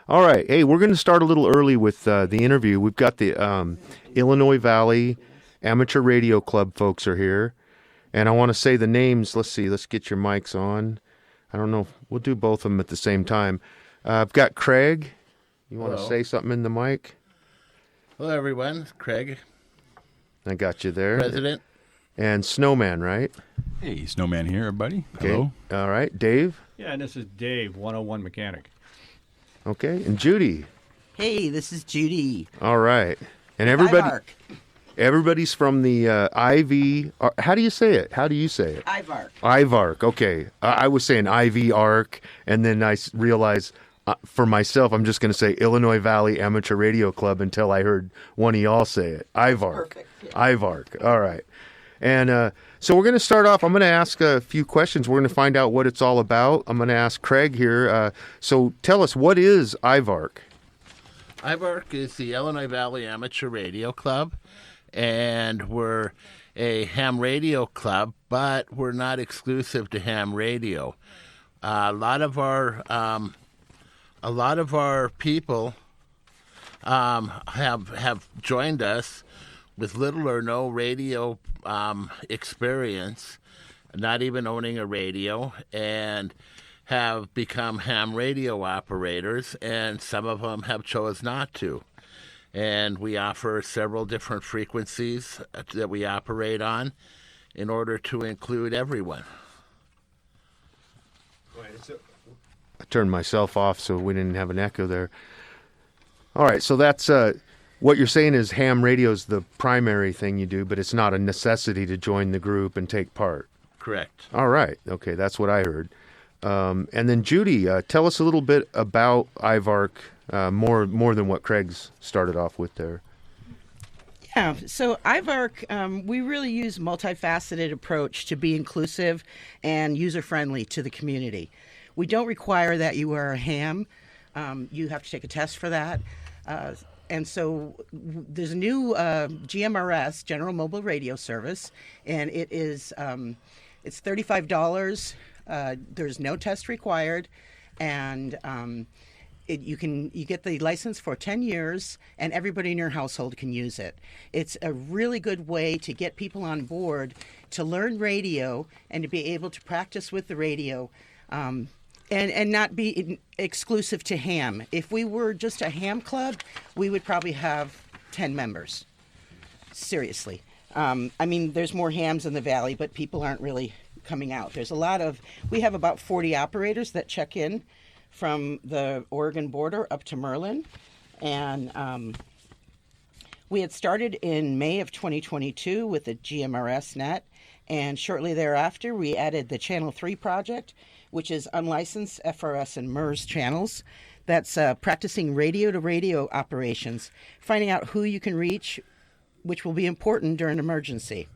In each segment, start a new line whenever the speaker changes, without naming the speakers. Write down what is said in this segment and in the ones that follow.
All right. Hey, we're going to start a little early with the interview. We've got the Illinois Valley Amateur Radio Club folks are here. And I want to say the names. Let's see. Let's get your mics on. I don't know. We'll do both of them at the same time. I've got Craig. You want to say something in the mic?
Hello, everyone. Craig.
I got you there.
President.
And Snowman, right?
Hey, Snowman here, everybody.
Okay.
Hello.
All right. Dave?
Yeah, and this is Dave, 101 Mechanic.
Okay. And Judy?
Hey, this is Judy.
All right. And everybody...
IVARC.
Everybody's from the how do you say it? How do you say it?
IVARC.
IVARC. Okay. I was saying IVARC, and then I realized for myself I'm just going to say Illinois Valley Amateur Radio Club until I heard one of y'all say it. IVARC.
Perfect. Yeah.
IVARC. All right. And so we're going to start off. I'm going to ask a few questions. We're going to find out what it's all about. I'm going to ask Craig here. So tell us, what is IVARC?
IVARC is the Illinois Valley Amateur Radio Club, and we're a ham radio club, but we're not exclusive to ham radio. A lot of our people have joined us with little or no radio experience, not even owning a radio, and have become ham radio operators, and some of them have chose not to. And we offer several different frequencies that we operate on in order to include everyone.
I turned myself off so we didn't have an echo there. All right, so that's what you're saying is ham radio is the primary thing you do, but it's not a necessity to join the group and take part.
Correct.
All right. Okay, that's what I heard. And then Judy, tell us a little bit about IVARC, more than what Craig's started off with there.
Yeah, so IVARC, we really use multifaceted approach to be inclusive and user-friendly to the community. We don't require that you are a ham. You have to take a test for that. And so there's a new GMRS, General Mobile Radio Service, and it is it's $35. There's no test required, and you get the license for 10 years, and everybody in your household can use it. It's a really good way to get people on board to learn radio and to be able to practice with the radio, and not be exclusive to ham. If we were just a ham club, we would probably have 10 members. Seriously. I mean, there's more hams in the valley, but people aren't really coming out. We have about 40 operators that check in from the Oregon border up to Merlin. And we had started in May of 2022 with the GMRS net. And shortly thereafter, we added the Channel 3 project, which is unlicensed FRS and MERS channels. That's practicing radio-to-radio operations, finding out who you can reach, which will be important during an emergency.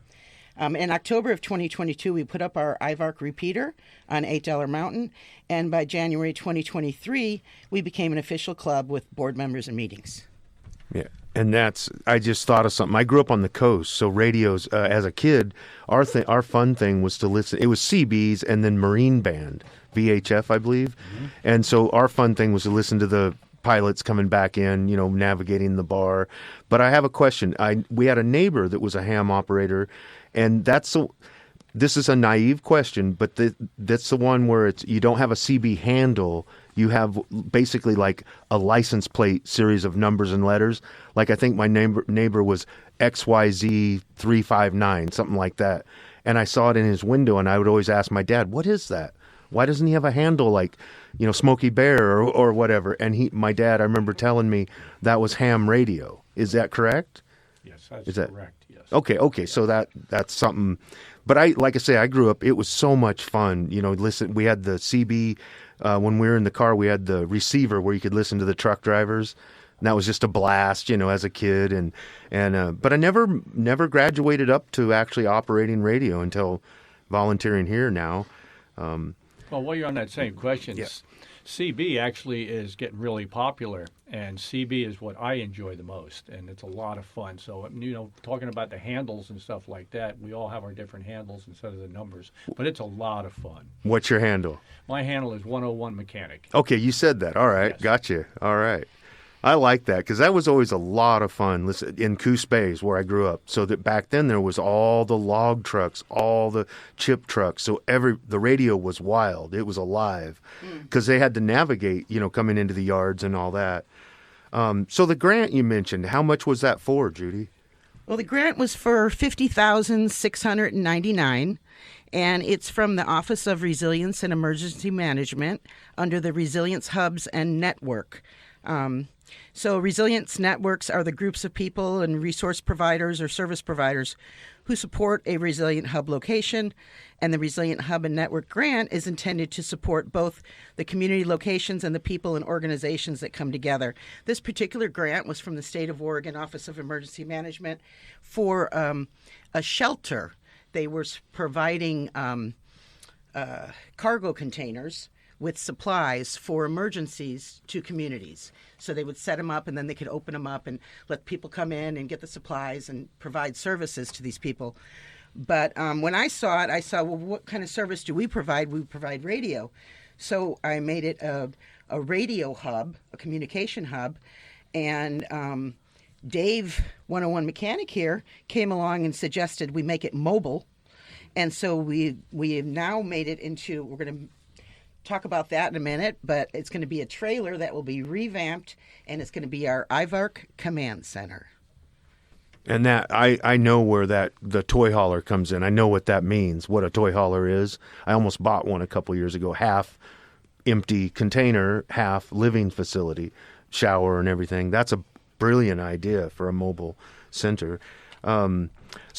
In October of 2022, we put up our IVARC repeater on $8 Mountain, and by January 2023, we became an official club with board members and meetings.
Yeah, and I just thought of something. I grew up on the coast, so radios, as a kid, our fun thing was to listen. It was CBs and then Marine Band, VHF, I believe. Mm-hmm. And so our fun thing was to listen to the pilots coming back in, navigating the bar. But I have a question. We had a neighbor that was a ham operator, and this is a naive question, but that's the one where you don't have a CB handle. You have basically like a license plate series of numbers and letters. Like I think my neighbor was XYZ359, something like that. And I saw it in his window, and I would always ask my dad, "What is that? Why doesn't he have a handle like, Smokey Bear or whatever?" And my dad, I remember telling me that was ham radio. Is that correct?
Yes, that's correct. Yes.
Okay. So that's something. But I grew up. It was so much fun. Listen. We had the CB when we were in the car. We had the receiver where you could listen to the truck drivers. And that was just a blast, as a kid. But I never graduated up to actually operating radio until volunteering here now.
Well, while you're on that same question,
Yeah.
CB actually is getting really popular, and CB is what I enjoy the most, and it's a lot of fun. So, talking about the handles and stuff like that, we all have our different handles instead of the numbers, but it's a lot of fun.
What's your handle?
My handle is 101 Mechanic.
Okay, you said that. All right,
Yes.
Gotcha. All right. I like that because that was always a lot of fun. Listen, in Coos Bay is where I grew up. So that back then there was all the log trucks, all the chip trucks. So the radio was wild. It was alive because they had to navigate, coming into the yards and all that. So the grant you mentioned, how much was that for, Judy?
Well, the grant was for $50,699, and it's from the Office of Resilience and Emergency Management under the Resilience Hubs and Network. So resilience networks are the groups of people and resource providers or service providers who support a resilient hub location, and the Resilient Hub and Network grant is intended to support both the community locations and the people and organizations that come together. This particular grant was from the State of Oregon Office of Emergency Management for a shelter. They were providing cargo containers with supplies for emergencies to communities. So they would set them up, and then they could open them up and let people come in and get the supplies and provide services to these people. But when I saw it, I saw, well, what kind of service do we provide? We provide radio. So I made it a radio hub, a communication hub, and Dave, 101 Mechanic here, came along and suggested we make it mobile. And so we have now made it into, we're going to talk about that in a minute, but it's going to be a trailer that will be revamped, and it's going to be our IVARC Command Center.
And that I know where the toy hauler comes in. I know what that means, what a toy hauler is. I almost bought one a couple years ago, half empty container, half living facility, shower and everything. That's a brilliant idea for a mobile center. So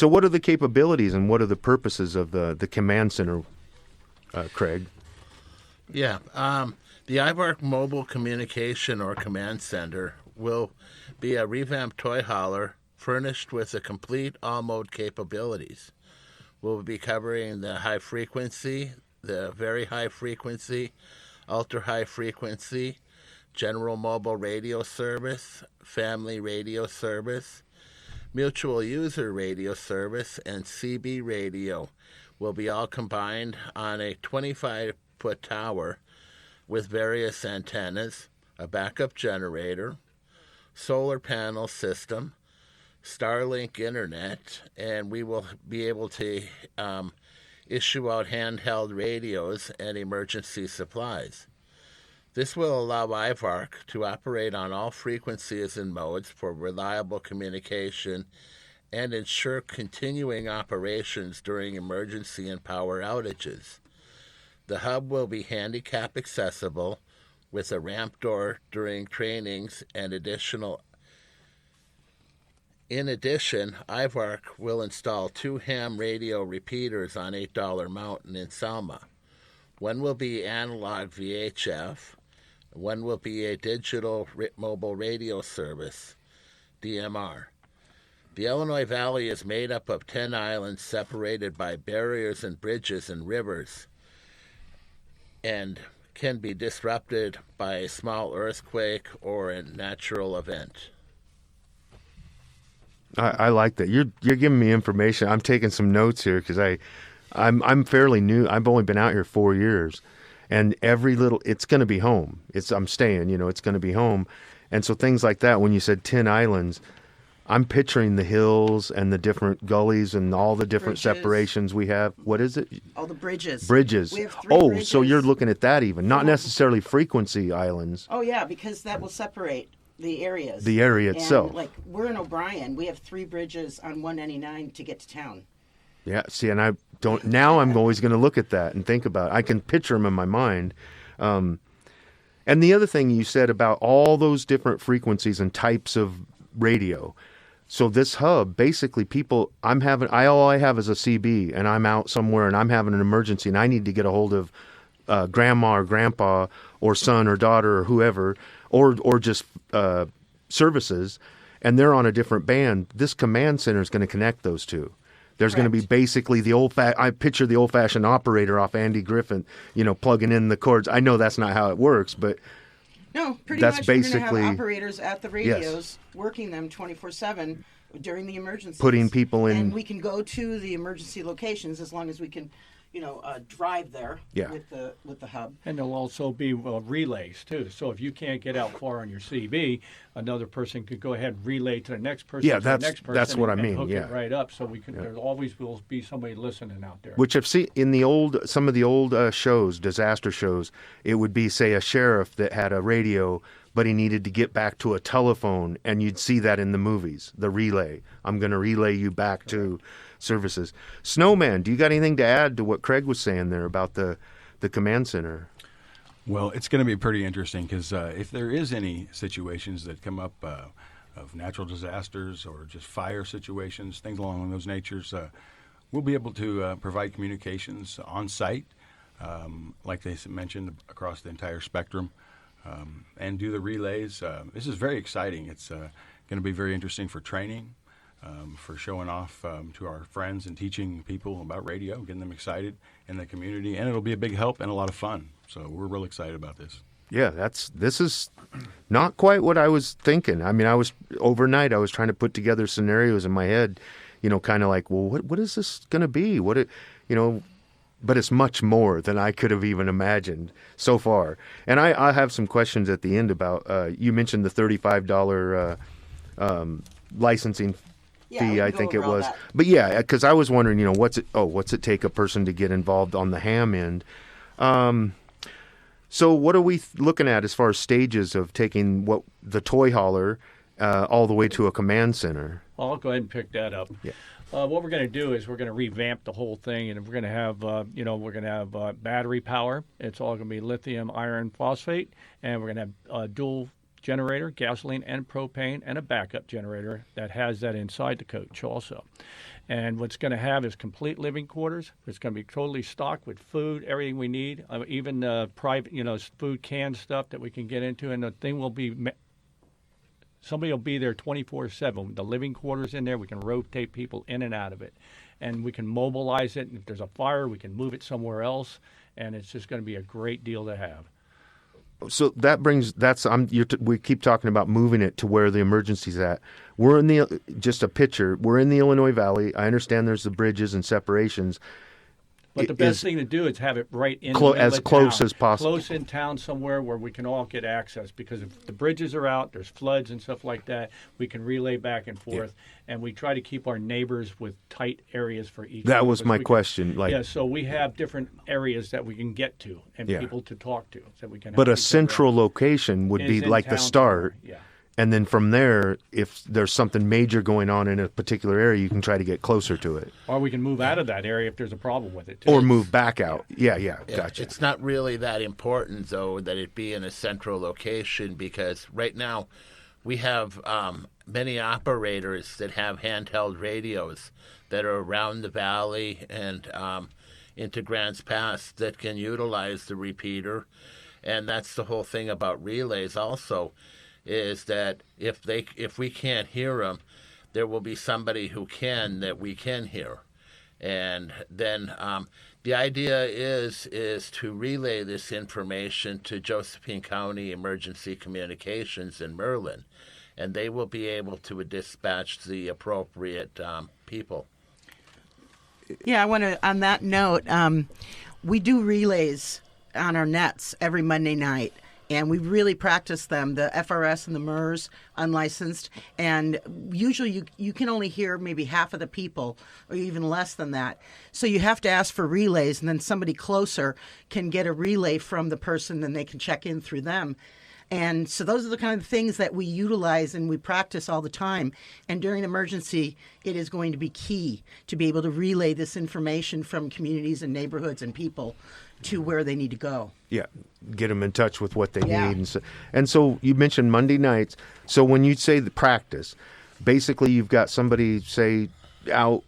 what are the capabilities and what are the purposes of the command center, Craig?
Yeah, the IVARC Mobile Communication or Command Center will be a revamped toy hauler furnished with the complete all-mode capabilities. We'll be covering the high frequency, the very high frequency, ultra-high frequency, general mobile radio service, family radio service, mutual user radio service, and CB radio will be all combined on a 25-foot tower with various antennas, a backup generator, solar panel system, Starlink internet, and we will be able to issue out handheld radios and emergency supplies. This will allow IVARC to operate on all frequencies and modes for reliable communication and ensure continuing operations during emergency and power outages. The hub will be handicap accessible with a ramp door during trainings and In addition, IVARC will install 2 ham radio repeaters on $8 Mountain in Selma. One will be analog VHF, one will be a digital mobile radio service, DMR. The Illinois Valley is made up of 10 islands separated by barriers and bridges and rivers, and can be disrupted by a small earthquake or a natural event.
I like that. You're giving me information. I'm taking some notes here because I'm fairly new. I've only been out here 4 years, and it's going to be home. I'm staying. It's going to be home, and so things like that. When you said 10 islands, I'm picturing the hills and the different gullies and all the different
Bridges.
Separations we have. What is it?
All the bridges.
Bridges.
We have 3
Oh,
bridges.
so you're looking at that even, not necessarily frequency islands.
Oh, yeah, because that will separate the areas.
The area
And,
itself.
like, we're in O'Brien. We have 3 bridges on 199 to get to town.
Yeah, see, and now I'm always going to look at that and think about it. I can picture them in my mind. And the other thing you said about all those different frequencies and types of radio. So this hub, basically all I have is a CB, and I'm out somewhere and I'm having an emergency and I need to get a hold of grandma or grandpa or son or daughter or whoever, or just services, and they're on a different band. This command center is going to connect those two. There's going to be
Correct.
basically I picture the old-fashioned operator off Andy Griffin, plugging in the cords. I know that's not how it works, but
No, pretty
That's
much we're going to
basically-
have operators at the radios working them 24/7 during the emergencies.
Putting people in-
And we can go to the emergency locations as long as we can, drive there
Yeah.
with the hub.
And there'll also be relays too. So if you can't get out far on your CB, another person could go ahead and relay to the next person.
Yeah,
to the next person
that's what I
and
mean,
Hook
yeah.
it right up. So we can. There always will be somebody listening out there.
which I've seen in some of the old shows, disaster shows, it would be, say, a sheriff that had a radio, but he needed to get back to a telephone, and you'd see that in the movies, the relay. I'm going to relay you back to services. Snowman, do you got anything to add to what Craig was saying there about the command center?
Well, it's going to be pretty interesting because if there is any situations that come up of natural disasters or just fire situations, things along those natures, we'll be able to provide communications on site, like they mentioned, across the entire spectrum, and do the relays. This is very exciting. It's going to be very interesting for training, for showing off to our friends and teaching people about radio, getting them excited in the community, and it'll be a big help and a lot of fun. So we're real excited about this.
Yeah, this is not quite what I was thinking. I mean, overnight I was trying to put together scenarios in my head, kind of like, well, what is this going to be? But it's much more than I could have even imagined so far. And I have some questions at the end about, you mentioned the $35 licensing
Yeah, we
fee,
can
I
go
think
over
it
all
was.
that.
But yeah, because I was wondering, what's it take a person to get involved on the ham end? So what are we looking at as far as stages of taking the toy hauler all the way to a command center?
Well, I'll go ahead and pick that up.
Yeah.
What we're going to do is we're going to revamp the whole thing, and we're going to have, battery power. It's all going to be lithium iron phosphate, and we're going to have a dual generator, gasoline and propane, and a backup generator that has that inside the coach also. And what's going to have is complete living quarters. It's going to be totally stocked with food, everything we need, even private, food canned stuff that we can get into. And the thing will be, somebody will be there 24/7. The living quarters in there, we can rotate people in and out of it. And we can mobilize it. And if there's a fire, we can move it somewhere else. And it's just going to be a great deal to have.
So we keep talking about moving it to where the emergency's at. We're just a picture. We're in the Illinois Valley. I understand there's the bridges and separations.
But the best thing to do is have it right in the
as
middle of
close
town,
as possible.
close in town somewhere where we can all get access. Because if the bridges are out, there's floods and stuff like that, we can relay back and forth. And we try to keep our neighbors with tight areas for each.
That
other,
was
because
my
we can-
question.
so we have different areas that we can get to and
Yeah.
people to talk to, so we can.
But
help
a
each other
central
out.
location would
Is
be
in
like the
town
start.
somewhere, yeah.
And then from there, if there's something major going on in a particular area, you can try to get closer to it.
Or we can move out of that area if there's a problem with it too.
Or move back out. Yeah, gotcha.
It's not really that important, though, that it be in a central location, because right now we have many operators that have handheld radios that are around the valley and into Grants Pass that can utilize the repeater. And that's the whole thing about relays also, is that if we can't hear them, there will be somebody who can, that we can hear. And then the idea is to relay this information to Josephine County Emergency Communications in Merlin, and they will be able to dispatch the appropriate people.
Yeah, I want to, on that note, we do relays on our nets every Monday night. And we really practice them, the FRS and the MERS, unlicensed. And usually you can only hear maybe half of the people or even less than that. So you have to ask for relays, and then somebody closer can get a relay from the person, and they can check in through them. And so those are the kind of things that we utilize and we practice all the time. And during an emergency, it is going to be key to be able to relay this information from communities and neighborhoods and people to where they need to go.
Yeah, get them in touch with what they
Yeah.
need. And so you mentioned Monday nights. So when you say the practice, basically you've got somebody, say, out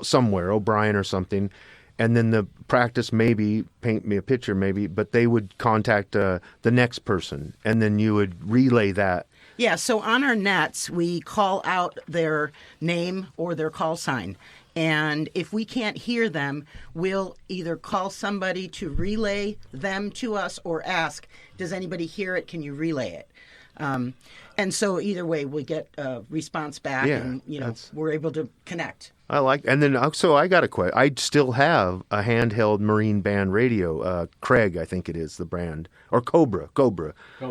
somewhere, O'Brien or something, and then the practice maybe, paint me a picture maybe, but they would contact the next person, and then you would relay that.
Yeah, so on our nets, we call out their name or their call sign. And if we can't hear them, we'll either call somebody to relay them to us or ask, does anybody hear it? Can you relay it? And so either way, we get a response back,
Yeah,
and we're able to connect.
I like, and then so I got a question. I still have a handheld marine band radio, Craig, I think it is the brand, or Cobra.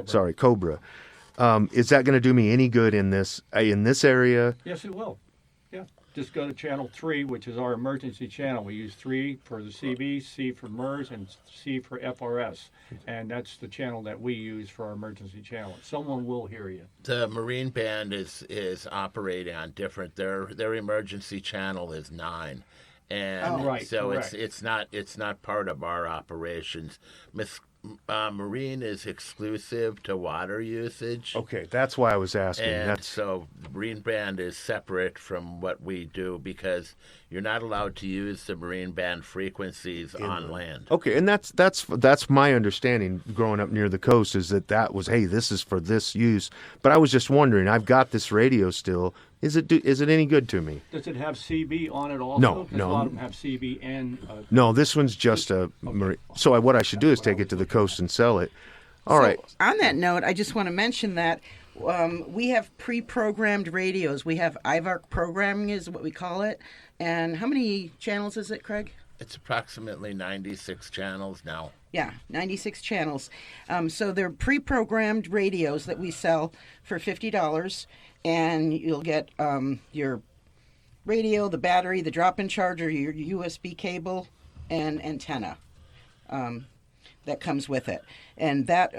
Sorry, Cobra. Is that going to do me any good in this area?
Yes, it will. Yeah. Just go to channel 3, which is our emergency channel. We use 3 for the CB, C for MERS, and C for FRS. And that's the channel that we use for our emergency channel. Someone will hear you.
The Marine Band is operating on different. Their emergency channel is 9, and
right,
so
correct.
it's not part of our operations. Marine is exclusive to water usage.
Okay, that's why I was asking.
And so Marine Band is separate from what we do because you're not allowed to use the Marine Band frequencies on land.
Okay, and that's my understanding growing up near the coast is that was, hey, this is for this use. But I was just wondering, I've got this radio still. Is it any good to me?
Does it have CB on it also?
No,
'Cause
no.
A lot of them have CB and...
No, this one's just a marine. So what I should do is take it to the coast and sell it. All right.
On that note, I just want to mention that we have pre-programmed radios. We have IVARC programming is what we call it. And how many channels is it, Craig?
It's approximately 96 channels now.
Yeah, 96 channels. So they're pre-programmed radios that we sell for $50, and you'll get your radio, the battery, the drop-in charger, your USB cable, and antenna that comes with it. And that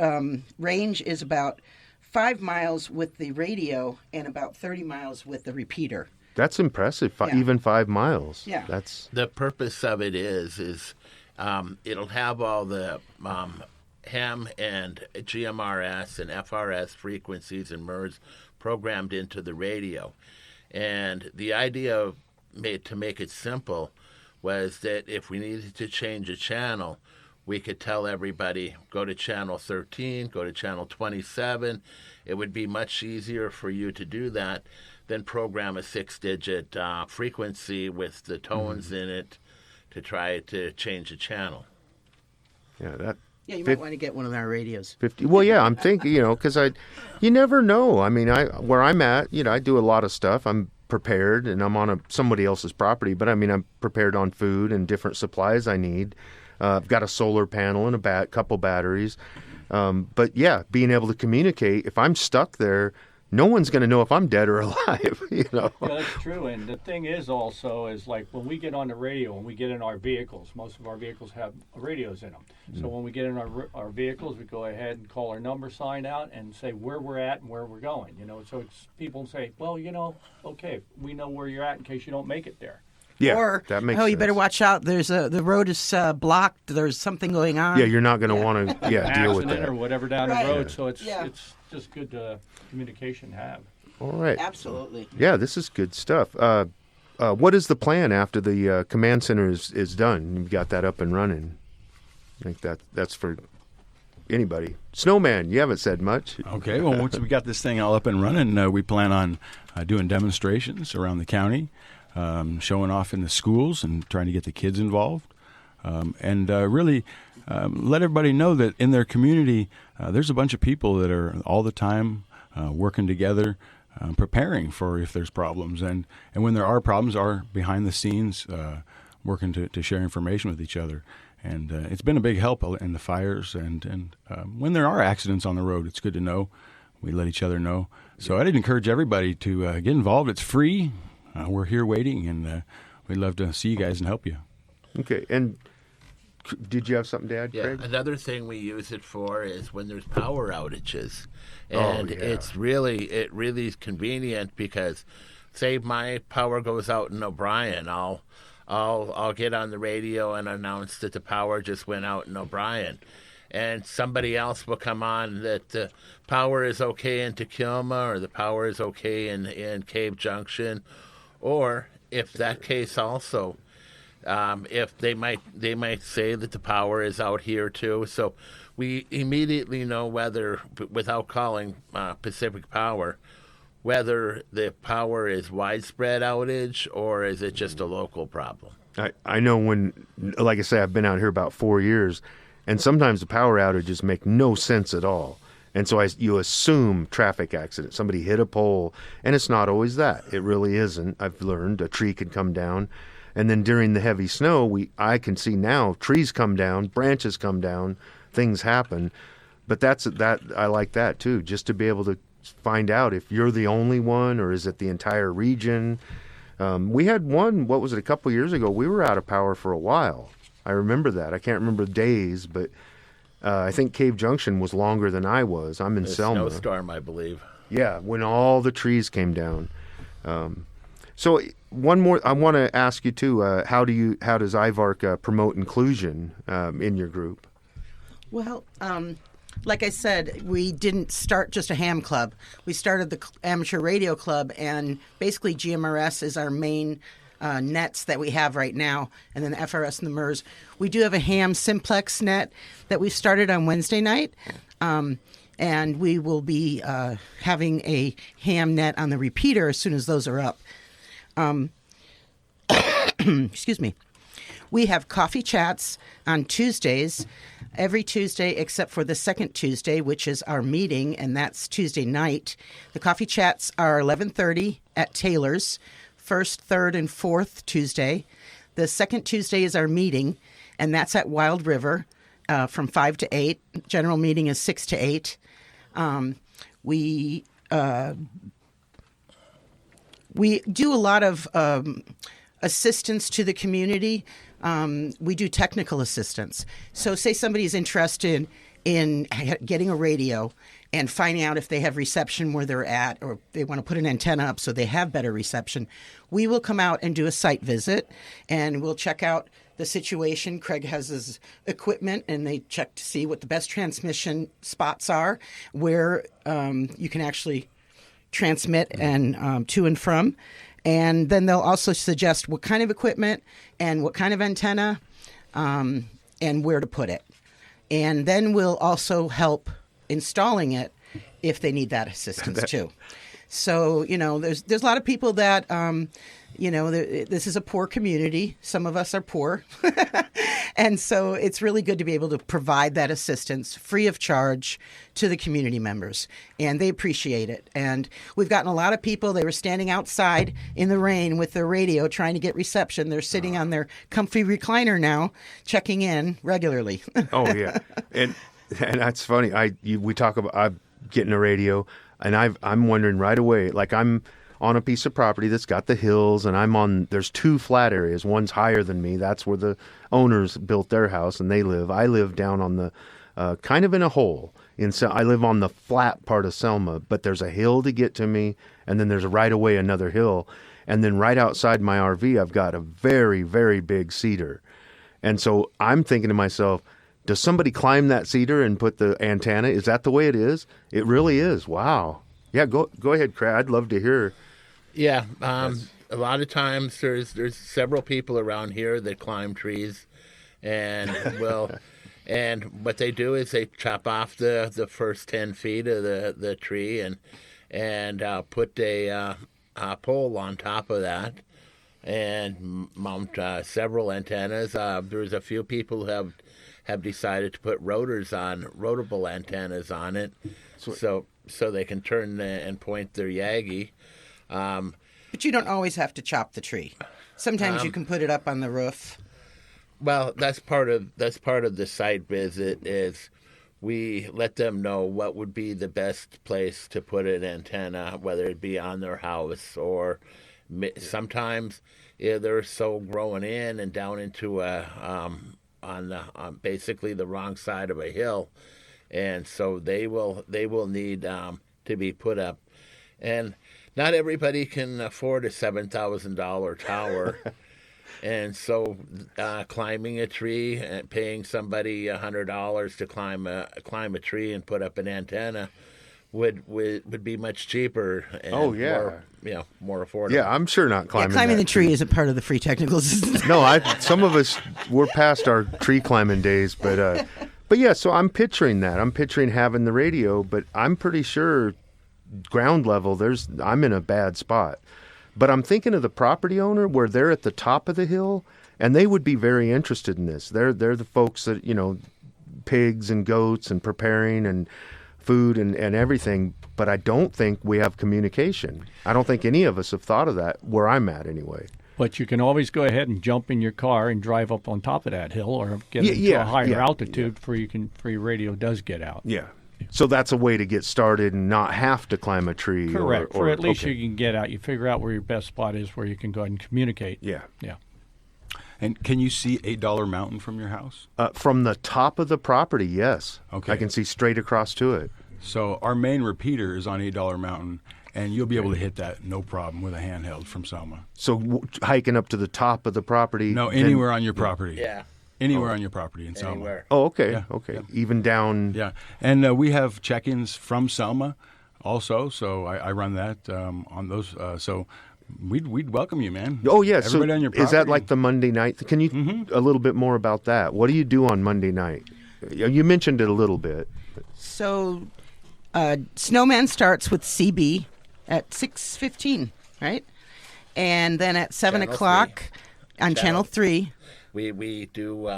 range is about 5 miles with the radio and about 30 miles with the repeater.
That's impressive.
Yeah.
Even 5 miles.
Yeah.
That's
The purpose of it is it'll have all the ham and GMRS and FRS frequencies and MERS programmed into the radio. And the idea to make it simple was that if we needed to change a channel, we could tell everybody, go to channel 13, go to channel 27. It would be much easier for you to do that than program a 6-digit frequency with the tones in it to try to change a channel.
yeah.
Yeah, you might want to get one of our radios.
50. Well, yeah, I'm thinking, because you never know. I mean, where I'm at, I do a lot of stuff. I'm prepared, and I'm on somebody else's property, but I mean, I'm prepared on food and different supplies I need. I've got a solar panel and a couple batteries. But yeah, being able to communicate, if I'm stuck there, no one's going to know if I'm dead or alive,
Yeah, that's true. And the thing is also is like when we get on the radio, when we get in our vehicles, most of our vehicles have radios in them. So when we get in our vehicles, we go ahead and call our number sign out and say where we're at and where we're going. So it's people say, well, okay, we know where you're at in case you don't make it there.
Yeah,
Or,
that makes sense.
you better watch out. The road is blocked. There's something going on.
Yeah, you're not going to want to deal with
Accident
that.
or whatever down
Right.
the road. So it's
Yeah.
just good communication to have.
All right.
Absolutely.
Yeah, this is good stuff. What is the plan after the command center is done? You've got that up and running. I think that's for anybody. Snowman, you haven't said much.
Okay, well, once we got this thing all up and running, we plan on doing demonstrations around the county, showing off in the schools and trying to get the kids involved, and really let everybody know that in their community there's a bunch of people that are all the time working together, preparing for if there's problems, and when there are problems, are behind the scenes working to share information with each other. And it's been a big help in the fires, and when there are accidents on the road, it's good to know. We let each other know. So I'd encourage everybody to get involved. It's free. We're here waiting, and we'd love to see you guys and help you.
Okay, and did you have something to add,
Yeah,
Craig?
another thing we use it for is when there's power outages, and
yeah.
it really is convenient because, say my power goes out in O'Brien, I'll get on the radio and announce that the power just went out in O'Brien, and somebody else will come on that the power is okay in Tacoma or the power is okay in Cave Junction, or if that case also. If they might say that the power is out here too, so we immediately know whether, without calling Pacific Power, whether the power is widespread outage or is it just a local problem.
I know when, like I say, I've been out here about 4 years, and sometimes the power outages make no sense at all. And so you assume traffic accident. Somebody hit a pole, and it's not always that. It really isn't. I've learned a tree could come down. And then during the heavy snow, I can see now trees come down, branches come down, things happen. But I like that too, just to be able to find out if you're the only one or is it the entire region. We had one, what was it, a couple years ago, we were out of power for a while. I remember that. I can't remember the days, but I think Cave Junction was longer than I was. I'm in Selma.
Snowstorm, I believe.
Yeah, when all the trees came down. So one more, I want to ask you too. How does IVARC promote inclusion in your group?
Well, like I said, we didn't start just a ham club. We started the amateur radio club, and basically GMRS is our main nets that we have right now, and then the FRS and the MERS. We do have a ham simplex net that we started on Wednesday night, and we will be having a ham net on the repeater as soon as those are up. Excuse me. We have coffee chats on Tuesdays, every Tuesday except for the second Tuesday, which is our meeting, and that's Tuesday night. The coffee chats are 11:30 at Taylor's, first, third, and fourth Tuesday. The second Tuesday is our meeting, and that's at Wild River from 5 to 8. General meeting is 6 to 8. We do a lot of assistance to the community. We do technical assistance. So say somebody's interested in getting a radio and finding out if they have reception where they're at, or they want to put an antenna up so they have better reception. We will come out and do a site visit, and we'll check out the situation. Craig has his equipment, and they check to see what the best transmission spots are, where you can actually transmit and to and from. And then they'll also suggest what kind of equipment and what kind of antenna and where to put it. And then we'll also help installing it if they need that assistance too. So, there's a lot of people that, this is a poor community. Some of us are poor. And so it's really good to be able to provide that assistance free of charge to the community members. And they appreciate it. And we've gotten a lot of people, they were standing outside in the rain with their radio trying to get reception. They're sitting on their comfy recliner now, checking in regularly.
Oh, yeah. And that's funny. We talk about I'm getting a radio, and I'm wondering right away, like I'm on a piece of property that's got the hills, and there's two flat areas. One's higher than me. That's where the owners built their house, and they live. I live down on the kind of in a hole. I live on the flat part of Selma, but there's a hill to get to me, and then there's right away another hill. And then right outside my RV, I've got a very, very big cedar. And so I'm thinking to myself, does somebody climb that cedar and put the antenna? Is that the way it is? It really is. Wow. Yeah, go ahead, Craig. I'd love to hear.
Yeah, a lot of times there's several people around here that climb trees, and and what they do is they chop off the first 10 feet of the tree and put a pole on top of that and mount several antennas. There's a few people who have decided to put rotable antennas on it, so they can turn and point their Yagi.
But you don't always have to chop the tree. Sometimes you can put it up on the roof.
Well, that's part of the site visit is we let them know what would be the best place to put an antenna, whether it be on their house or sometimes they're so growing in and down into on basically the wrong side of a hill, and so they will need to be put up. And not everybody can afford a $7,000 tower, and so climbing a tree and paying somebody $100 to climb a tree and put up an antenna would be much cheaper. And more affordable.
Yeah, I'm sure not climbing.
Yeah, climbing the tree
tree
isn't part of the free technical assistance.
No, some of us we're past our tree climbing days, but yeah. So I'm picturing that. I'm picturing having the radio, but I'm pretty sure ground level, I'm in a bad spot. But I'm thinking of the property owner where they're at the top of the hill, and they would be very interested in this. They're the folks that, pigs and goats and preparing and food and everything. But I don't think we have communication. I don't think any of us have thought of that where I'm at anyway.
But you can always go ahead and jump in your car and drive up on top of that hill, or get into a higher altitude before your radio does get out.
Yeah. So that's a way to get started and not have to climb a tree.
Correct. Or at least you can get out. You figure out where your best spot is, where you can go ahead and communicate.
Yeah.
Yeah.
And can you see $8 Mountain from your house?
From the top of the property, yes.
Okay.
I can see straight across to it.
So our main repeater is on $8 Mountain, and you'll be able to hit that no problem with a handheld from Selma.
So hiking up to the top of the property?
No, anywhere on your property.
Yeah.
Anywhere on your property in Selma.
Anywhere.
Oh, okay.
Yeah,
Okay.
yeah.
Even down.
Yeah. And we have check-ins from Selma also, so I run that on those. So we'd welcome you, man.
Oh, yeah.
Everybody
so
on your property.
is that like the Monday night? Can you a little bit more about that? What do you do on Monday night? You mentioned it a little bit.
So, Snowman starts with CB at 6:15, right? And then at 7
Channel
o'clock on Channel 3.
We do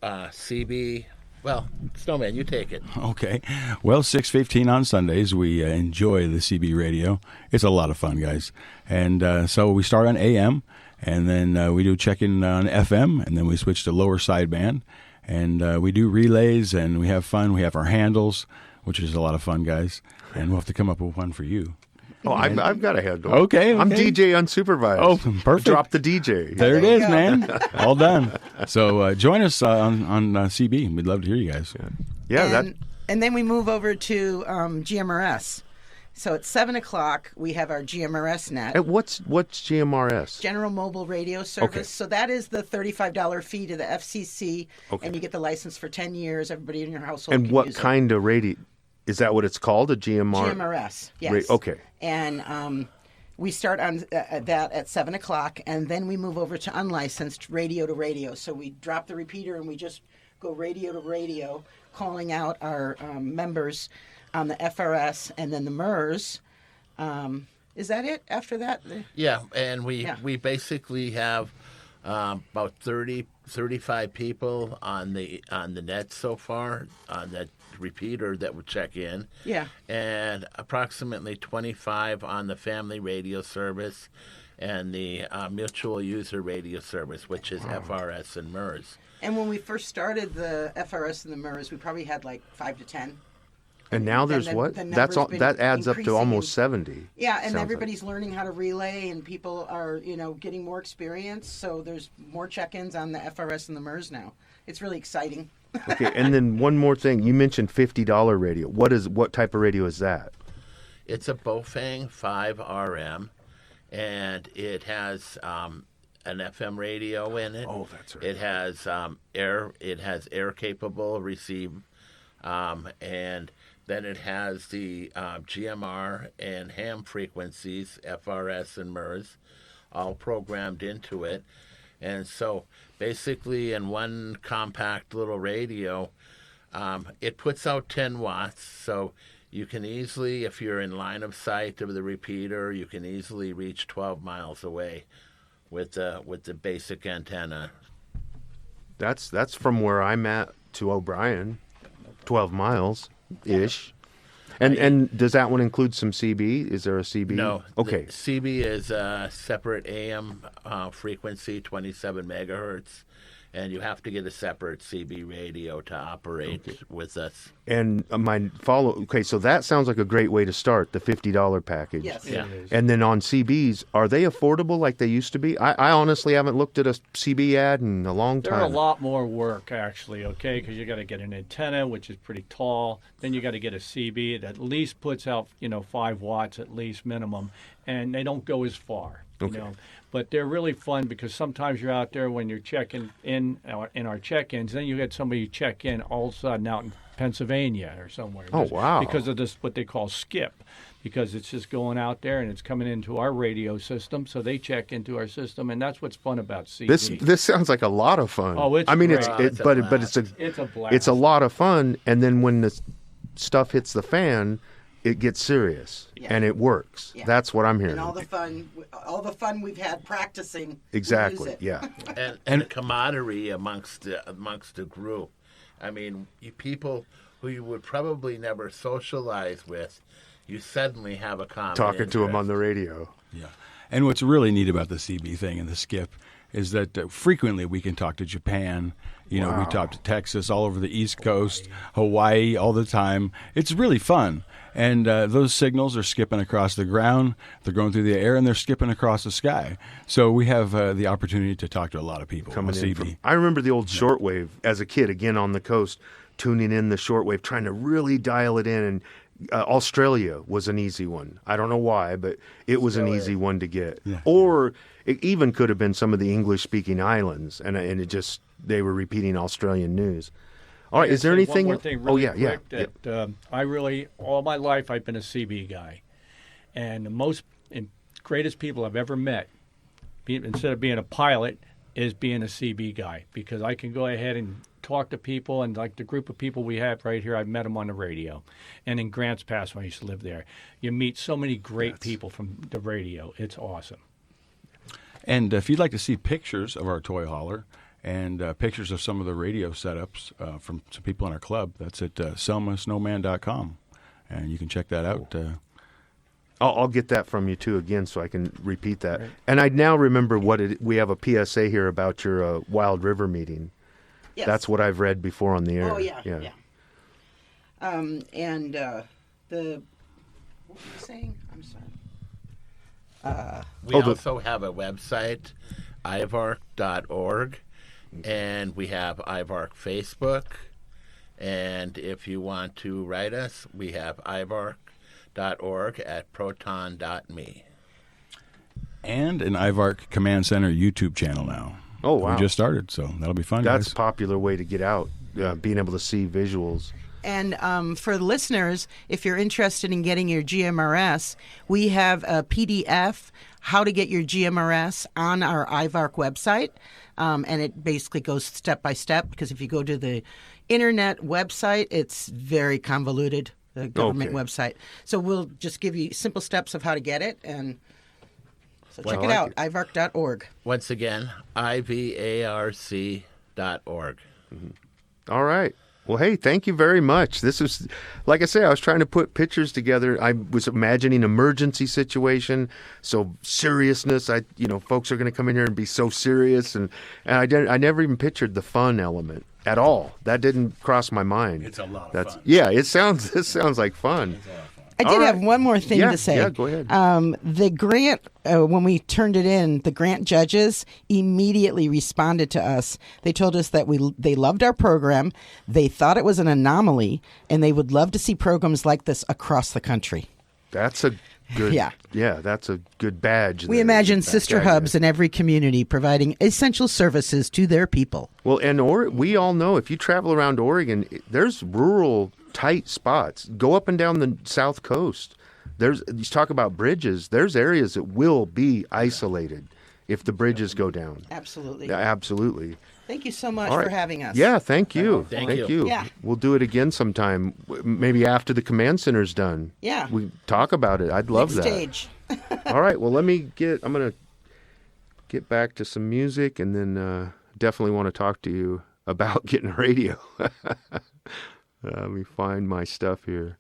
CB. Well, Snowman, you take it.
Okay. Well, 6:15 on Sundays, we enjoy the CB radio. It's a lot of fun, guys. And so we start on AM, and then we do check-in on FM, and then we switch to lower sideband. And we do relays, and we have fun. We have our handles, which is a lot of fun, guys. And we'll have to come up with one for you.
Oh, I've got a handle.
Okay.
I'm DJ unsupervised.
Oh, perfect.
Drop the DJ.
There it is, man. All done. So join us on CB. We'd love to hear you guys.
Yeah,
and then we move over to GMRS. So at 7 o'clock, we have our GMRS net.
And what's GMRS?
General Mobile Radio Service.
Okay.
So that is the $35 fee to the FCC,
Okay.
and you get the license for 10 years. Everybody in your household
And
can
what
use
kind of radio? Is that what it's called? A
it.
GMR?
GMRS, yes.
Okay.
And we start on that at 7 o'clock, and then we move over to unlicensed radio to radio. So we drop the repeater, and we just go radio to radio, calling out our members on the FRS and then the MERS. Is that it after that?
Yeah, and we basically have about 35 people on the net so far on that repeater that would check in.
Yeah.
And approximately 25 on the family radio service and the mutual user radio service, which is FRS and MERS.
And when we first started the FRS and the MERS, we probably had like 5 to 10.
And now there's
then
what?
the
That's
number's
all.
been
That adds up to
increasing
almost
and-
70.
Yeah, and
sounds
everybody's learning how to relay, and people are, getting more experience. So there's more check-ins on the FRS and the MERS now. It's really exciting.
Okay, and then one more thing. You mentioned $50 radio. What type of radio is that?
It's a Bofang 5RM, and it has an FM radio in it.
Oh, that's right.
It has air capable receive, and then it has the GMR and ham frequencies, FRS and MERS, all programmed into it. And so basically in one compact little radio, it puts out 10 watts. So you can easily, if you're in line of sight of the repeater, you can easily reach 12 miles away with the basic antenna.
That's from where I'm at to O'Brien, 12 miles ish. And does that one include some CB? Is there a CB?
No.
Okay.
The CB is a separate AM frequency, 27 megahertz, and you have to get a separate CB radio to operate with us.
And okay, so that sounds like a great way to start, the $50 package.
Yes.
Yeah.
It is.
And then on CBs, are they affordable like they used to be? I honestly haven't looked at a CB ad in a long
They're
time.
a lot more work, actually, okay, because you got to get an antenna, which is pretty tall. Then you got to get a CB that at least puts out, 5 watts at least minimum, and they don't go as far,
Okay.
But they're really fun because sometimes you're out there when you're checking in our check-ins, then you get somebody check in all of a sudden out in Pennsylvania or somewhere.
Oh, wow.
Because of this, what they call skip, because it's just going out there and it's coming into our radio system, so they check into our system, and that's what's fun about CB.
This sounds like a lot of fun.
Oh, it's
I mean,
great.
it's
It's a
but it's a
It's a blast.
it's a lot of fun. And then when the stuff hits the fan, it gets serious
Yeah.
and it works.
Yeah.
That's what I'm hearing.
And all the fun we've had practicing.
Exactly.
We use it.
Yeah.
And a camaraderie amongst the group. I mean, people who you would probably never socialize with, you suddenly have a common
Talking to them on
interest.
the radio.
Yeah. And what's really neat about the CB thing and the skip is that frequently we can talk to Japan. We talk to Texas, all over the East Coast, Hawaii all the time. It's really fun. And those signals are skipping across the ground, they're going through the air, and they're skipping across the sky. So we have the opportunity to talk to a lot of people
Coming
on
in
CB.
from, I remember the old shortwave as a kid, again on the coast, tuning in the shortwave, trying to really dial it in. And Australia was an easy one. I don't know why, but it was an easy one to get.
Yeah.
Or it even could have been some of the English-speaking islands, and it just they were repeating Australian news. All right, is there
Say
anything?
One more thing really
yeah.
quick, that I really, all my life, I've been a CB guy. And the most and greatest people I've ever met, instead of being a pilot, is being a CB guy. Because I can go ahead and talk to people, and like the group of people we have right here, I've met them on the radio. And in Grants Pass, when I used to live there, you meet so many great people from the radio. It's awesome.
And if you'd like to see pictures of our toy hauler and pictures of some of the radio setups from some people in our club, that's at selmasnowman.com. And you can check that out.
I'll get that from you too again, so I can repeat that. Right. And I now remember we have a PSA here about your Wild River meeting.
Yes.
That's what I've read before on the air.
Oh, yeah. And what were you saying? I'm sorry.
We also have a website, IVARC.org, and we have IVARC Facebook. And if you want to write us, we have IVARC.org at proton.me.
And an IVARC Command Center YouTube channel now.
Oh, wow.
We just started, so that'll be fun.
That's
guys.
a popular way to get out, being able to see visuals.
And for the listeners, if you're interested in getting your GMRS, we have a PDF, how to get your GMRS, on our IVARC website. And it basically goes step by step, because if you go to the internet website, it's very convoluted, the government website. So we'll just give you simple steps of how to get it. And so check it out, ivarc.org.
Once again, IVARC.org.
Mm-hmm. All right. Well, hey, thank you very much. This is, like I say, I was trying to put pictures together. I was imagining emergency situation, so seriousness. Folks are going to come in here and be so serious, and I never even pictured the fun element at all. That didn't cross my mind.
It's a lot of fun.
Yeah, this sounds like fun.
I did have one more thing to say.
Yeah, go ahead.
The grant, when we turned it in, the grant judges immediately responded to us. They told us that they loved our program, they thought it was an anomaly, and they would love to see programs like this across the country.
That's a good, yeah, that's a good badge.
We imagine sister hubs in every community providing essential services to their people.
Well, and we all know if you travel around Oregon, there's rural tight spots. Go up and down the South Coast. You talk about bridges. There's areas that will be isolated if the bridges go down.
Absolutely.
Yeah, absolutely.
Thank you so much for having us.
Yeah, thank you.
Thank you.
Yeah.
We'll do it again sometime, maybe after the command center's done.
Yeah.
We talk about it. I'd love
Next
that.
stage.
All right. Well, I'm going to get back to some music, and then definitely want to talk to you about getting a radio. Let me find my stuff here.